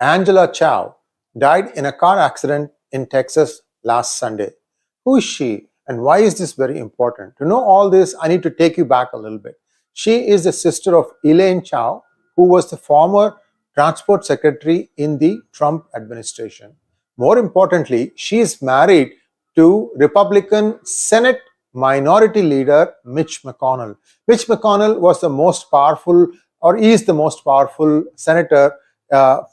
Angela Chao died in a car accident in Texas last Sunday. Who is she and why is this very important? To know all this, I need to take you back a little bit. She is the sister of Elaine Chao, who was the former Transport Secretary in the Trump administration. More importantly, she is married to Republican Senate Minority Leader Mitch McConnell. Mitch McConnell was the most powerful, or is the most powerful senator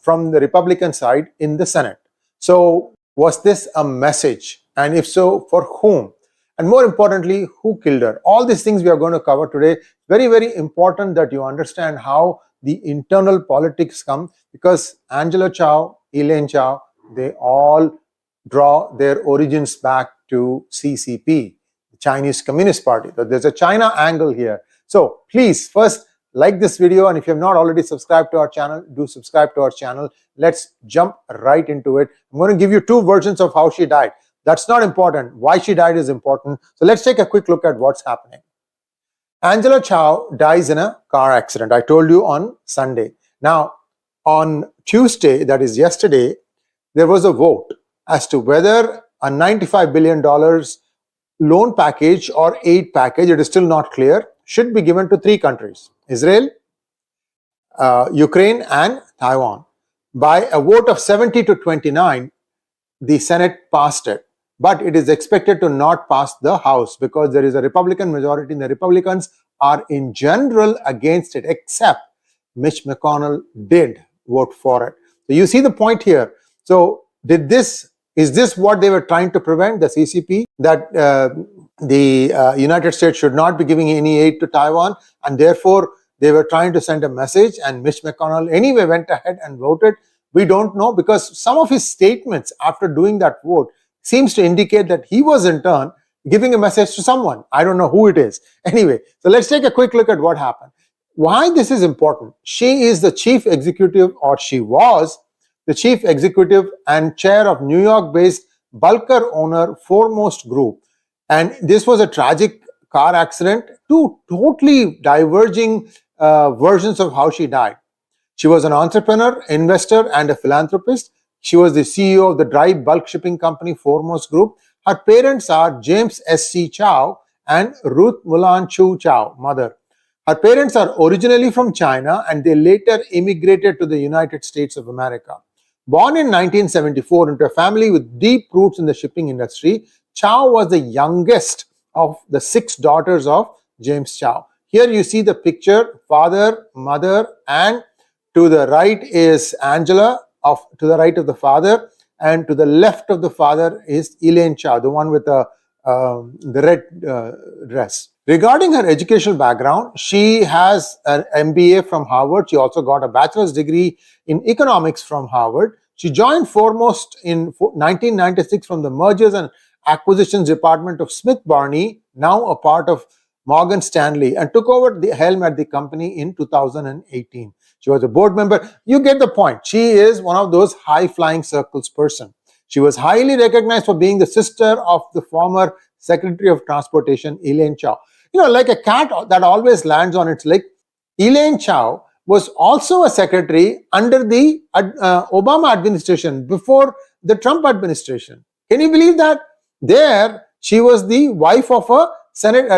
from the Republican side in the Senate. So was this a message? And if so, for whom? And more importantly, who killed her? All these things we are going to cover today. Very, very important that you understand how the internal politics come, because Angela Chao, Elaine Chao, they all draw their origins back to CCP, the Chinese Communist Party. So there's a China angle here. So please first like this video, and if you have not already subscribed to our channel, do subscribe to our channel. Let's jump right into it. I'm going to give you two versions of how she died. That's not important. Why she died is important. So let's take a quick look at what's happening. Angela Chao dies in a car accident. I told you on Sunday. Now, on Tuesday, that is yesterday, there was a vote as to whether a $95 billion loan package or aid package, it is still not clear, should be given to three countries: Israel, Ukraine, and Taiwan. By a vote of 70 to 29, the Senate passed it. But it is expected to not pass the House because there is a Republican majority and the Republicans are in general against it, except Mitch McConnell did vote for it. So you see the point here. So is this what they were trying to prevent, the CCP, that the United States should not be giving any aid to Taiwan, and therefore they were trying to send a message, and Mitch McConnell anyway went ahead and voted? We don't know, because some of his statements after doing that vote seems to indicate that he was in turn giving a message to someone. I don't know who it is. Anyway, so let's take a quick look at what happened. Why this is important. She is the chief executive, or she was the chief executive and chair of New York-based bulker owner Foremost Group. And this was a tragic car accident, two totally diverging versions of how she died. She was an entrepreneur, investor, and a philanthropist. She was the CEO of the dry bulk shipping company Foremost Group. Her parents are James S.C. Chow and Ruth Mulan Chu Chow, mother. Her parents are originally from China and they later immigrated to the United States of America. Born in 1974 into a family with deep roots in the shipping industry, Chow was the youngest of the 6 daughters of James Chow. Here you see the picture, father, mother, and to the right is Angela, to the right of the father, and to the left of the father is Elaine Chao, the one with the red dress. Regarding her educational background, she has an MBA from Harvard. She also got a bachelor's degree in economics from Harvard. She joined Foremost in 1996 from the Mergers and Acquisitions Department of Smith Barney, now a part of Morgan Stanley, and took over the helm at the company in 2018. She was a board member. You get the point. She is one of those high-flying circles person. She was highly recognized for being the sister of the former Secretary of Transportation, Elaine Chao. You know, like a cat that always lands on its leg, Elaine Chao was also a secretary under the Obama administration, before the Trump administration. Can you believe that? There, she was the wife of a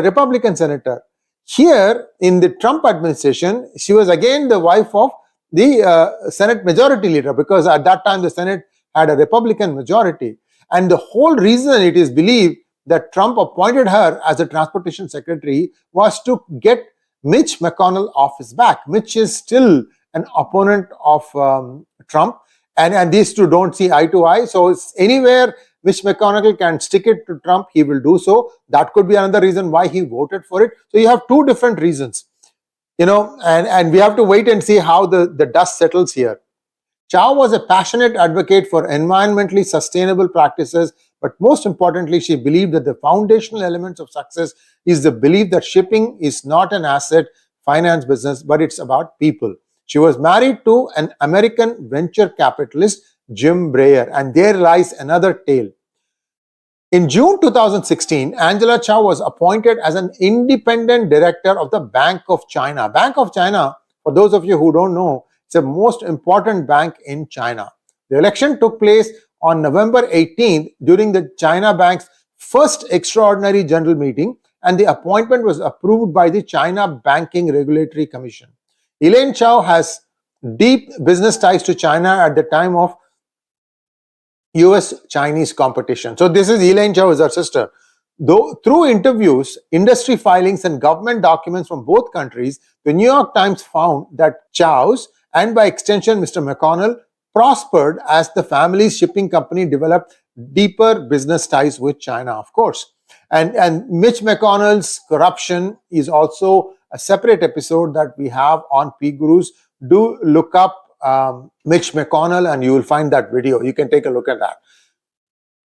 Republican senator. Here, in the Trump administration, she was again the wife of the Senate Majority Leader, because at that time the Senate had a Republican majority. And the whole reason it is believed that Trump appointed her as a Transportation Secretary was to get Mitch McConnell off his back. Mitch is still an opponent of Trump, and these two don't see eye to eye. So it's anywhere Mitch McConnell can stick it to Trump, he will do so. That could be another reason why he voted for it. So you have two different reasons, you know, and we have to wait and see how the dust settles here. Chow was a passionate advocate for environmentally sustainable practices, but most importantly, she believed that the foundational elements of success is the belief that shipping is not an asset finance business, but it's about people. She was married to an American venture capitalist, Jim Breyer, and there lies another tale. In June 2016, Angela Chao was appointed as an independent director of the Bank of China. Bank of China, for those of you who don't know, It's the most important bank in China. The election took place on November 18th during the China Bank's first extraordinary general meeting, and the appointment was approved by the China Banking Regulatory Commission. Elaine Chao has deep business ties to China at the time of US-Chinese competition. So this is Elaine Chao, is her sister. Though through interviews, industry filings, and government documents from both countries, the New York Times found that Chow's, and by extension Mr. McConnell, prospered as the family's shipping company developed deeper business ties with China, of course. And Mitch McConnell's corruption is also a separate episode that we have on PGurus. Do look up Mitch McConnell and you will find that video. You can take a look at that.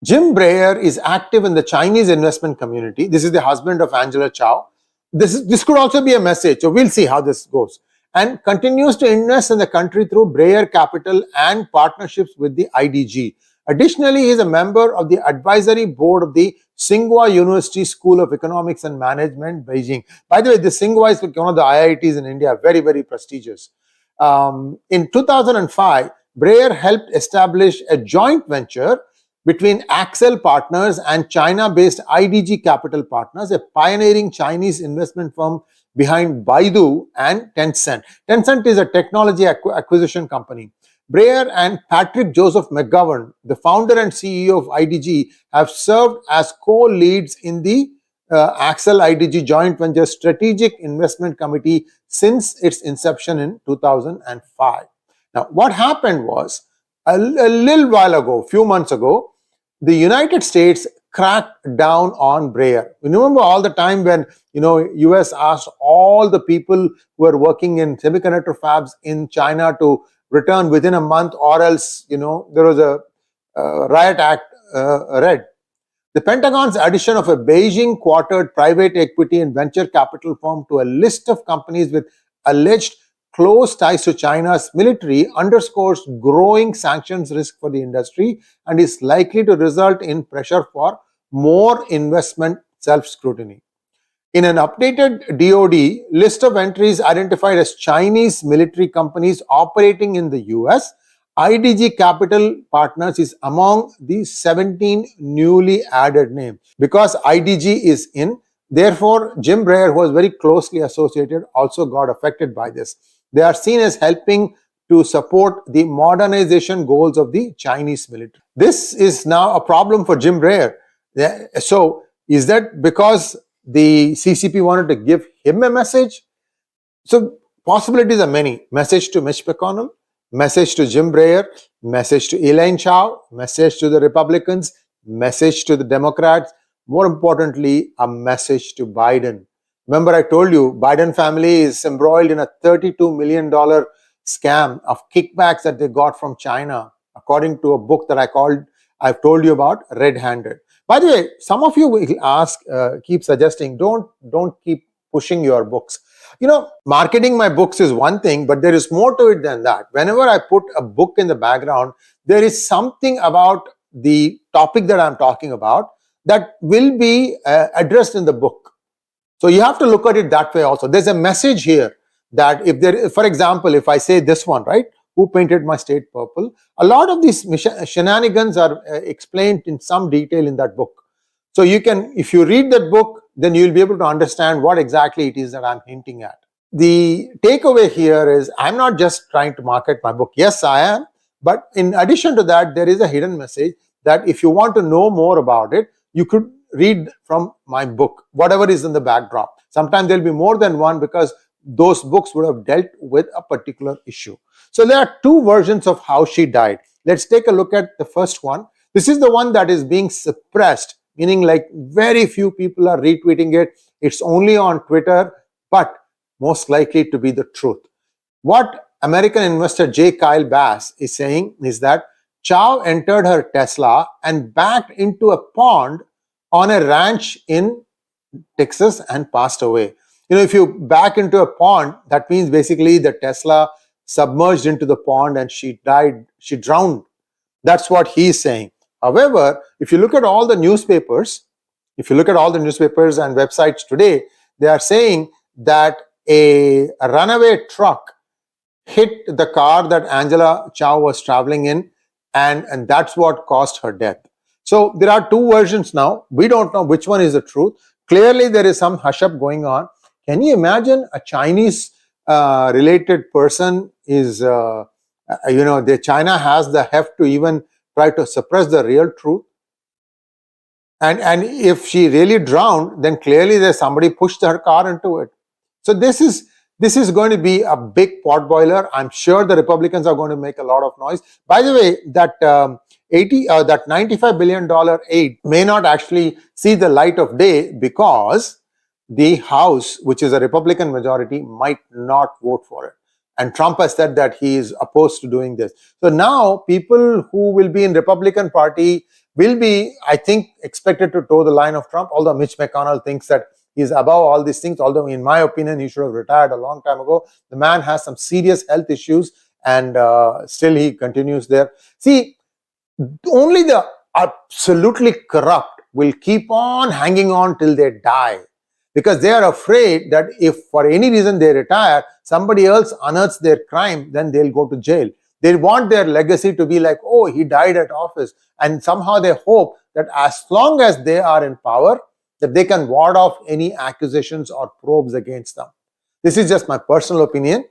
𝗤𝙗𝘃𝗧 is active in the Chinese investment community. This is the husband of Angela Chao. This could also be a message. So we'll see how this goes. And continues to invest in the country through 𝗣𝗽𝗃𝗍 Capital and partnerships with the IDG. Additionally, he is a member of the advisory board of the Tsinghua University School of Economics and Management, Beijing. By the way, the Tsinghua is one of the IITs in India, very, very prestigious. In 2005, 𝗣𝗽𝗃 helped establish a joint venture between Accel Partners and China-based IDG Capital Partners, a pioneering Chinese investment firm behind Baidu and Tencent. Tencent is a technology acquisition company. 𝗣𝗃𝗃 and Patrick Joseph McGovern, the founder and CEO of IDG, have served as co-leads in the Accel IDG joint venture strategic investment committee since its inception in 2005. Now, what happened was, a little while ago, few months ago, the United States cracked down on 𝗣𝗃𝗃. You remember all the time when US asked all the people who were working in semiconductor fabs in China to return within a month, or else there was a riot act read. The Pentagon's addition of a Beijing quartered private equity and venture capital firm to a list of companies with alleged close ties to China's military underscores growing sanctions risk for the industry and is likely to result in pressure for more investment self-scrutiny. In an updated DoD list of entries identified as Chinese military companies operating in the US, IDG Capital Partners is among the 17 newly added names. Because IDG is in, therefore 𝗤𝗃𝗃𝗍, who was very closely associated, also got affected by this. They are seen as helping to support the modernization goals of the Chinese military. This is now a problem for 𝗤𝗃𝗃𝗍. So is that because the CCP wanted to give him a message? So possibilities are many. Message to Mitch McConnell, message to 𝗤𝗃𝗃𝗍, message to Elaine Chao, message to the Republicans, message to the Democrats, more importantly, a message to Biden. Remember, I told you, Biden family is embroiled in a $32 million scam of kickbacks that they got from China, according to a book that I've told you about, Red-Handed. By the way, some of you will ask, keep suggesting, don't keep pushing your books. Marketing my books is one thing, but there is more to it than that. Whenever I put a book in the background, there is something about the topic that I'm talking about that will be addressed in the book. So you have to look at it that way also. There's a message here that if there, for example, if I say this one, right? Who painted my state purple? A lot of these shenanigans are explained in some detail in that book. So you can, if you read that book, then you'll be able to understand what exactly it is that I'm hinting at. The takeaway here is I'm not just trying to market my book. Yes, I am. But in addition to that, there is a hidden message that if you want to know more about it, you could read from my book, whatever is in the backdrop. Sometimes there'll be more than one because those books would have dealt with a particular issue. So there are two versions of how she died. Let's take a look at the first one. This is the one that is being suppressed, meaning like very few people are retweeting it. It's only on Twitter, but most likely to be the truth. What American investor 𝗤𝗃𝗍𝗍 is saying is that Chow entered her Tesla and backed into a pond on a ranch in Texas and passed away. If you back into a pond, that means basically the Tesla submerged into the pond and she died, she drowned. That's what he's saying. However, if you look at all the newspapers, and websites today, they are saying that a runaway truck hit the car that Angela Chao was traveling in, and that's what caused her death. So there are two versions now. We don't know which one is the truth. Clearly, there is some hush-up going on. Can you imagine a Chinese related person is, China has the heft to even try to suppress the real truth? And if she really drowned, then clearly there's somebody pushed her car into it. So this is going to be a big pot boiler. I'm sure the Republicans are going to make a lot of noise. By the way, that that $95 billion aid may not actually see the light of day because the House, which is a Republican majority, might not vote for it. And Trump has said that he is opposed to doing this. So now people who will be in Republican Party will be, I think, expected to toe the line of Trump, although Mitch McConnell thinks that he's above all these things, although in my opinion, he should have retired a long time ago. The man has some serious health issues and still he continues there. See, only the absolutely corrupt will keep on hanging on till they die, because they are afraid that if for any reason they retire, somebody else unearths their crime, then they'll go to jail. They want their legacy to be like, oh, he died at office. And somehow they hope that as long as they are in power, that they can ward off any accusations or probes against them. This is just my personal opinion.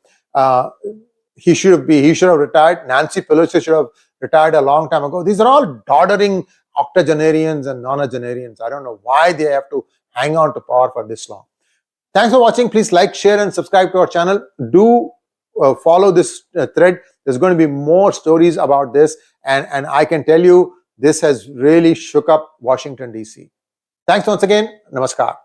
He should have retired. Nancy Pelosi should have retired a long time ago. These are all doddering octogenarians and nonagenarians. I don't know why they have to hang on to power for this long. Thanks for watching. Please like, share, and subscribe to our channel. Do follow this thread. There's going to be more stories about this, and I can tell you this has really shook up Washington, D.C. Thanks once again. Namaskar.